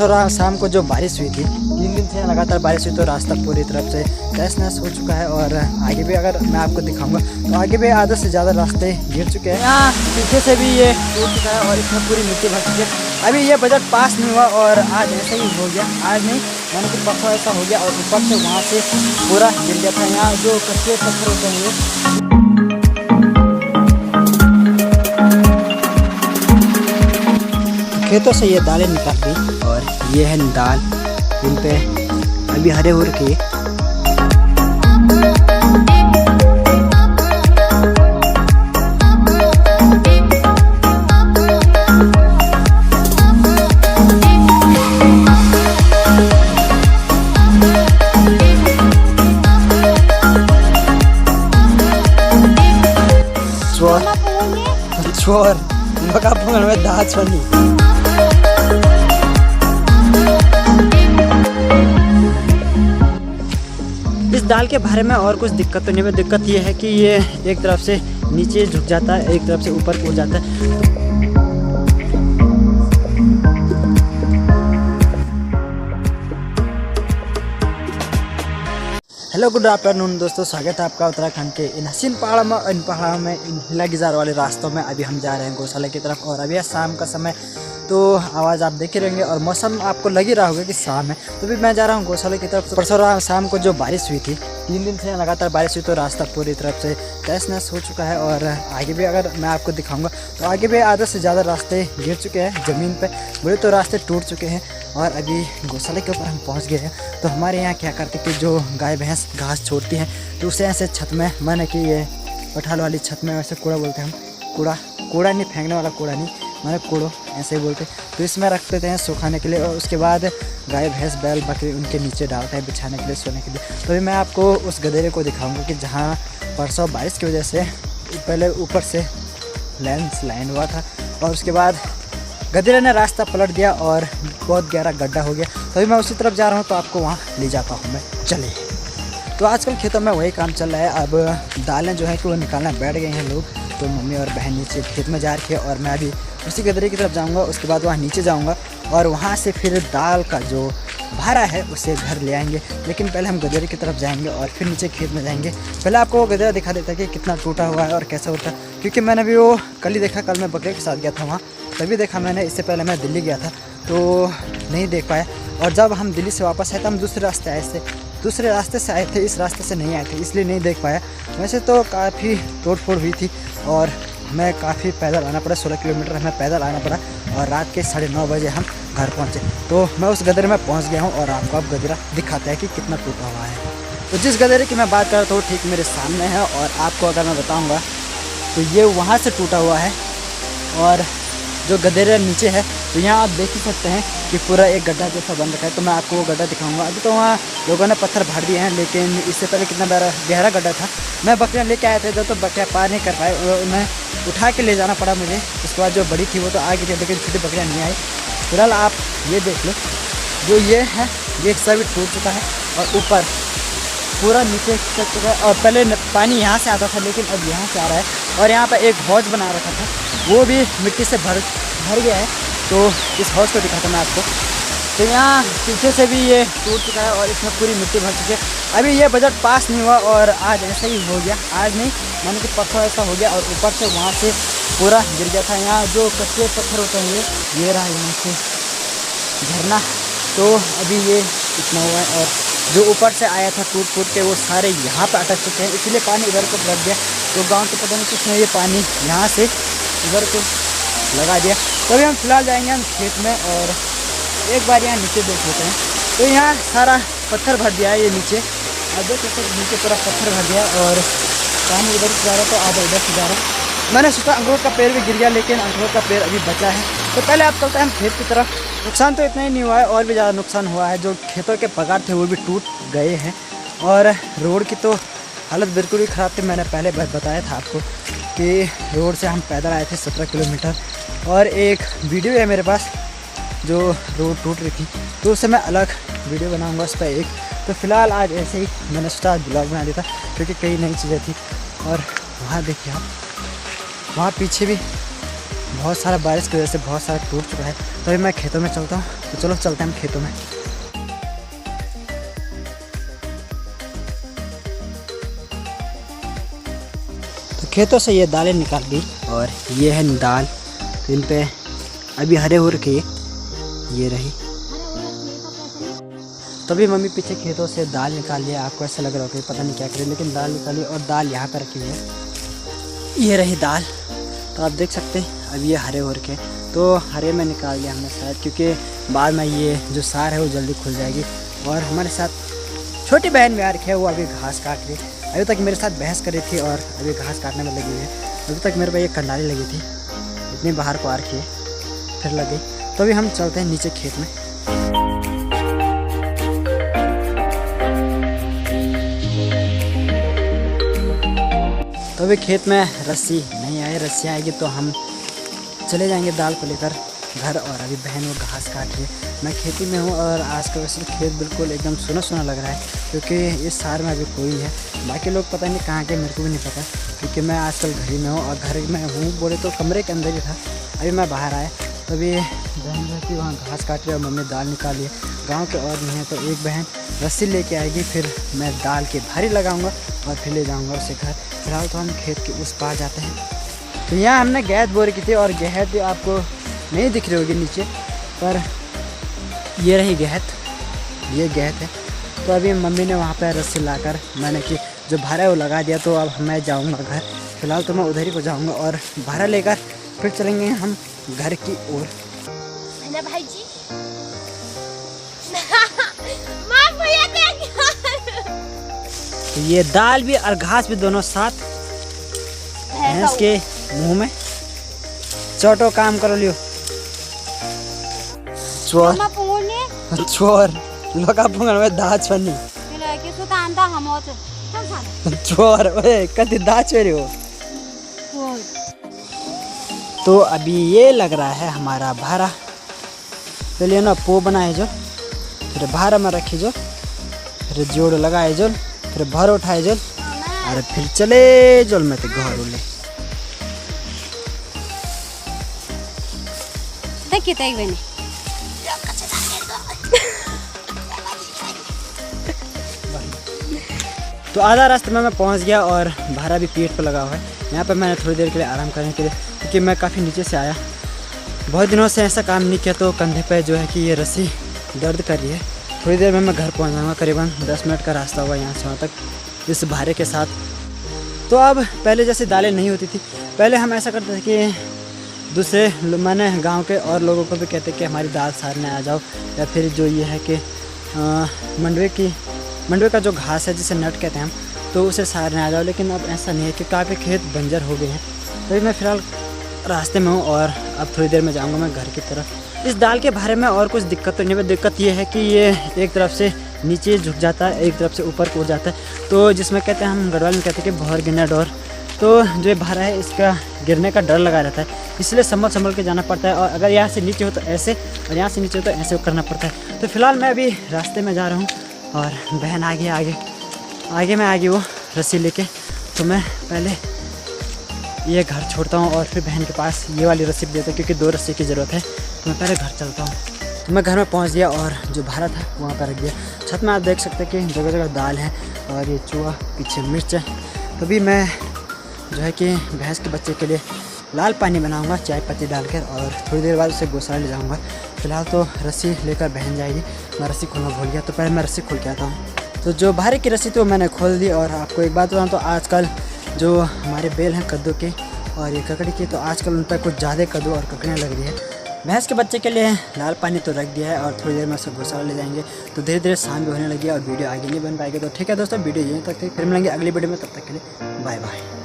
परसों शाम को जो बारिश हुई थी, 3 दिन से लगातार बारिश हुई, तो रास्ता पूरी तरफ से तहस नहस हो चुका है। और आगे भी अगर मैं आपको दिखाऊंगा तो आगे भी आधे से ज़्यादा रास्ते गिर चुके हैं। यहाँ पीछे से भी ये टूट चुका है और इसमें पूरी मिट्टी भर चुकी है। अभी ये बजट पास नहीं हुआ और आज ऐसा ही हो गया, आज नहीं मैंने कुछ परसों ऐसा हो गया और ऊपर से वहाँ से पूरा गिर गया था। यहाँ जो कच्चे पत्थर होते हैं खेतों से ये दालें निकाल दी और ये है दाल, इन पे अभी हरे हो रखे। चोर बका पंगन में दाच बनी। इस दाल के बारे में और कुछ दिक्कत तो नहीं है। दिक्कत ये है कि ये एक तरफ से नीचे झुक जाता है, एक तरफ से ऊपर कूद जाता है। हेलो गुड आफ्टरनून दोस्तों, स्वागत है आपका उत्तराखंड के इन हसीन पहाड़ों में, इन पहाड़ों में, इन हिला गिजार वाले रास्तों में। अभी हम जा रहे हैं गौशाला की तरफ और अभी है शाम का समय, तो आवाज़ आप देख ही रहेंगे और मौसम आपको लग ही रहा होगा कि शाम है। तो भी मैं जा रहा हूँ गौशाला की तरफ। परसों शाम को जो बारिश हुई थी, 3 दिन से लगातार बारिश हुई, तो रास्ता पूरी तरफ से तहस नहस हो चुका है। और आगे भी अगर मैं आपको दिखाऊंगा तो आगे भी आधे से ज़्यादा रास्ते गिर चुके हैं ज़मीन पे, बड़े तो रास्ते टूट चुके हैं। और अभी गौशाला के ऊपर हम पहुंच गए हैं। तो हमारे यहाँ क्या करते कि जो गाय भैंस घास छोड़ती हैं तो उसे ऐसे छत में, माने कि ये पठाल वाली छत में, वैसे कूड़ा बोलते हैं हम, कूड़ा नहीं, फेंकने वाला कूड़ा नहीं, माने कूड़ो ऐसे ही बोलते, तो इसमें रख देते हैं सुखाने के लिए। और उसके बाद गाय भैंस बैल बकरी उनके नीचे डालते हैं बिछाने के लिए, सोने के लिए। तो अभी मैं आपको उस गधेरे को दिखाऊंगा कि जहाँ परसों बारिश की वजह से पहले ऊपर से लैंडस्लाइड हुआ था और उसके बाद गधेरे ने रास्ता पलट दिया और बहुत गहरा गड्ढा हो गया। तो अभी मैं उसी तरफ जा रहा हूँ, तो आपको वहाँ ले जाता हूँ मैं, चलिए। तो आजकल खेतों में वही काम चल रहा है। अब दालें जो है कि वो निकालना बैठ गए हैं लोग, तो मम्मी और बहन नीचे खेत में जा रही है और मैं अभी उसी गधेरे की तरफ जाऊंगा। उसके बाद वहाँ नीचे जाऊंगा और वहाँ से फिर दाल का जो भारा है उसे घर ले आएंगे। लेकिन पहले हम गधेरे की तरफ जाएंगे और फिर नीचे खेत में जाएंगे। पहले आपको वो गधेरा दिखा देता है कि कितना टूटा हुआ है और कैसा होता है, क्योंकि मैंने भी वो कल ही देखा, कल मैं बकरे के साथ गया था वहाँ, तभी देखा मैंने। इससे पहले मैं दिल्ली गया था तो नहीं देख पाया। और जब हम दिल्ली से वापस आए तो हम दूसरे रास्ते से आए थे, इस रास्ते से नहीं आए थे, इसलिए नहीं देख पाया। वैसे तो काफ़ी तोड़ फोड़ हुई थी और हमें काफ़ी पैदल आना पड़ा, 16 किलोमीटर हमें पैदल आना पड़ा और रात के 9:30 बजे हम घर पहुँचे। तो मैं उस गधेरे में पहुँच गया हूँ और आपको अब गधेरा दिखाता है कि कितना टूटा हुआ है। तो जिस गधेरे की मैं बात कर रहा था वो ठीक मेरे सामने है और आपको अगर मैं बताऊँगा तो ये वहाँ से टूटा हुआ है और जो गधेरे नीचे है, तो यहाँ आप देख ही सकते हैं कि पूरा एक गड्ढा जैसा बन रखा है। तो मैं आपको वो गड्ढा दिखाऊंगा। अभी तो वहाँ लोगों ने पत्थर भर दिए हैं, लेकिन इससे पहले कितना गहरा गड्ढा था। मैं बकरियाँ लेके आए थे, जब तो बकरियाँ पार नहीं कर पाए, उन्हें उठा के ले जाना पड़ा मुझे। उसके बाद जो बड़ी थी वो तो आ गई थी, लेकिन छोटी बकरियाँ नहीं आई। फिलहाल आप ये देख लो, जो ये है ये हिस्सा भी टूट चुका है और ऊपर पूरा नीचे चल चुका है। और पहले पानी यहाँ से आता था, लेकिन अब यहाँ से आ रहा है। और यहाँ पर एक हौज बना रखा था, वो भी मिट्टी से भर गया है। तो इस हौज को दिखाता मैं आपको। तो यहाँ पीछे से भी ये टूट चुका है और इसमें पूरी मिट्टी भर चुकी है। अभी ये बजट पास नहीं हुआ और आज ऐसा ही हो गया, आज नहीं मैंने कि परसों ऐसा हो गया और ऊपर से वहाँ से पूरा गिर गया था। यहाँ जो कच्चे पत्थर होते हैं ये रहा यहाँ से झरना, तो अभी ये इतना हुआ है। और जो ऊपर से आया था टूट के वो सारे यहाँ पर अटक चुके हैं, इसलिए पानी इधर को लग गया। तो गांव के पता नहीं किसने ये पानी यहाँ से इधर को लगा दिया। तो अभी हम फिलहाल जाएंगे हम खेत में और एक बार यहाँ नीचे देख लेते हैं। तो यहाँ सारा पत्थर भर दिया है, ये नीचे आप देख सकते हैं, नीचे पूरा पत्थर भर दिया और पानी इधर से जा रहा है तो आधा इधर से जा रहा है। मैंने सोचा अखरोट का पेड़ भी गिर गया, लेकिन अखरोट का पेड़ अभी बचा है। तो पहले आप चलते हैं हम खेत की तरफ। नुकसान तो इतना ही नहीं हुआ है, और भी ज़्यादा नुकसान हुआ है। जो खेतों के पगार थे वो भी टूट गए हैं और रोड की तो हालत बिल्कुल ही ख़राब थी। मैंने पहले बताया था आपको कि रोड से हम पैदल आए थे 17 किलोमीटर, और एक वीडियो है मेरे पास जो रोड टूट रही थी, तो उससे मैं अलग वीडियो बनाऊंगा उस पर एक। तो फिलहाल आज ऐसे ही मैंने सोचा ब्लॉग बना दिया था, क्योंकि कई नई चीज़ें थी। और वहाँ देखिए आप, वहाँ पीछे भी बहुत सारा बारिश की वजह से बहुत सारा टूट चुका है। तो अभी मैं खेतों में चलता हूँ, तो चलो चलते हैं हम खेतों में। तो खेतों से ये दालें निकाल दी और ये है दाल, तो इन पे अभी हरे हो रखे ये रही। तभी मम्मी पीछे खेतों से दाल निकाल लिया। आपको ऐसा लग रहा होगा पता नहीं क्या करें, लेकिन दाल निकाली और दाल यहाँ पर रखी हुई है। ये रही दाल, तो आप देख सकते हैं अब ये हरे हो रखे, तो हरे में निकाल दिया हमने शायद, क्योंकि बाद में ये जो सार है वो जल्दी खुल जाएगी। और हमारे साथ छोटी बहन भी आ रखी है, वो अभी घास काट रही। अभी तक मेरे साथ बहस कर रही थी और अभी घास काटने में लगी हुई है। अभी तक मेरे पे ये कंडाली लगी थी, इतनी बाहर को आ रखी है, फिर लगी। तो अभी हम चलते हैं नीचे खेत में। तो अभी खेत में रस्सी नहीं आई, रस्सी आएगी तो हम चले जाएंगे दाल को लेकर घर। और अभी बहन वो घास काट रही है। मैं खेती में हूँ और आज का वैसे खेत बिल्कुल एकदम सुना सुना लग रहा है, क्योंकि इस सार में अभी कोई है। बाकी लोग पता नहीं कहाँ के, मेरे को भी नहीं पता, क्योंकि मैं आजकल घर ही में हूँ। और घर में हूँ बोले तो कमरे के अंदर ही था, अभी मैं बाहर आया। तो अभी बहन जो कि वहाँ घास काट रही है और मम्मी दाल निकाल रही है। गाँव के और नहीं है तो एक बहन रस्सी लेके आएगी, फिर मैं दाल के भारी लगाऊंगा और फिर ले जाऊंगा उसे घर। फिलहाल तो हम खेत के उस पार जाते हैं। तो यहाँ हमने गैस बोर की थी और गहत भी आपको नहीं दिख रही होगी नीचे, पर ये रही गहत, ये गहत है। तो अभी मम्मी ने वहाँ पर रस्सी लाकर मैंने कि जो भाड़ा है वो लगा दिया। तो अब मैं जाऊँगा घर। फिलहाल तो मैं उधर ही को जाऊँगा और भाड़ा लेकर फिर चलेंगे हम घर की ओर। भाई जी तो ये दाल भी और घास भी दोनों साथ भैंस के मुंह में चोटो काम करो लियो। चोर चोर लोका पुंगन में दाच फनी चोर ओए कति दाच वे हो। तो अभी ये लग रहा है हमारा भारा। चलिए ना पो बनाए जो, फिर भारा में रखी जो, फिर जोड़ लगाए जो, फिर भर उठाए जो, और फिर चले जोल में तो घर उले। तो आधा रास्ते में मैं पहुंच गया और भारा भी पीठ पर लगा हुआ है। यहाँ पर मैंने थोड़ी देर के लिए आराम करने के लिए, क्योंकि मैं काफ़ी नीचे से आया, बहुत दिनों से ऐसा काम नहीं किया। तो कंधे पे जो है कि ये रस्सी दर्द कर रही है। थोड़ी देर में मैं घर पहुँच जाऊँगा, करीबन 10 मिनट का रास्ता होगा यहाँ से वहाँ तक इस भारे के साथ। तो अब पहले जैसे दालें नहीं होती थी, पहले हम ऐसा करते थे कि दूसरे मैंने गांव के और लोगों को भी कहते कि हमारी दाल सारने आ जाओ, या फिर जो ये है कि मंडवे का जो घास है जिसे नट कहते हैं हम, तो उसे सारने आ जाओ। लेकिन अब ऐसा नहीं है कि काफ़ी खेत बंजर हो गए हैं। तो मैं फ़िलहाल रास्ते में हूँ और अब थोड़ी देर में जाऊँगा मैं घर की तरफ। इस दाल के बारे में और कुछ दिक्कत तो नहीं है। दिक्कत ये है कि ये एक तरफ से नीचे झुक जाता है, एक तरफ से ऊपर कूद जाता है, तो जिसमें कहते हैं हम गढ़वाल में कहते हैं कि भौर गिरना डोर। तो जो ये भारा है इसका गिरने का डर लगा रहता है, इसलिए संभल के जाना पड़ता है। और अगर यहाँ से नीचे हो तो ऐसे, और यहाँ से नीचे हो तो ऐसे करना पड़ता है। तो फिलहाल मैं अभी रास्ते में जा रहा हूँ और बहन आगे मैं आगे वो रस्सी लेके। तो मैं पहले ये घर छोड़ता हूँ और फिर बहन के पास ये वाली रस्सी देता हूँ, क्योंकि 2 रस्सी की ज़रूरत है। तो मैं पहले घर चलता हूँ। तो मैं घर में पहुँच गया और जो भारा था वहाँ पर रख दिया। छत में आप देख सकते हैं कि जगह जगह दाल है और ये चूहा, पीछे मिर्च है। तभी मैं जो है कि भैंस के बच्चे के लिए लाल पानी बनाऊंगा चाय पत्ती डालकर, और थोड़ी देर बाद उसे गौशाला ले जाऊंगा। फिलहाल तो रस्सी लेकर बहन जाएगी। मैं रस्सी खोलना भूल गया, तो पहले मैं रस्सी खोल के आता हूँ। तो जो भारे की रस्सी तो मैंने खोल दी। और आपको एक बात बताऊँ तो आजकल जो हमारे बेल हैं कद्दू के और ये ककड़ी के, तो आजकल उन पर कुछ ज़्यादा कद्दू और ककड़ियाँ लग रही है। भैंस के बच्चे के लिए लाल पानी तो रख दिया है और थोड़ी देर में उसे गौशाला ले जाएंगे। तो धीरे धीरे शाम भी होने लगी है और वीडियो आगे नहीं बन पाएगी। तो ठीक है दोस्तों, वीडियो यहीं तक थी, फिर मिलेंगे अगली वीडियो में। तब तक के लिए बाय बाय।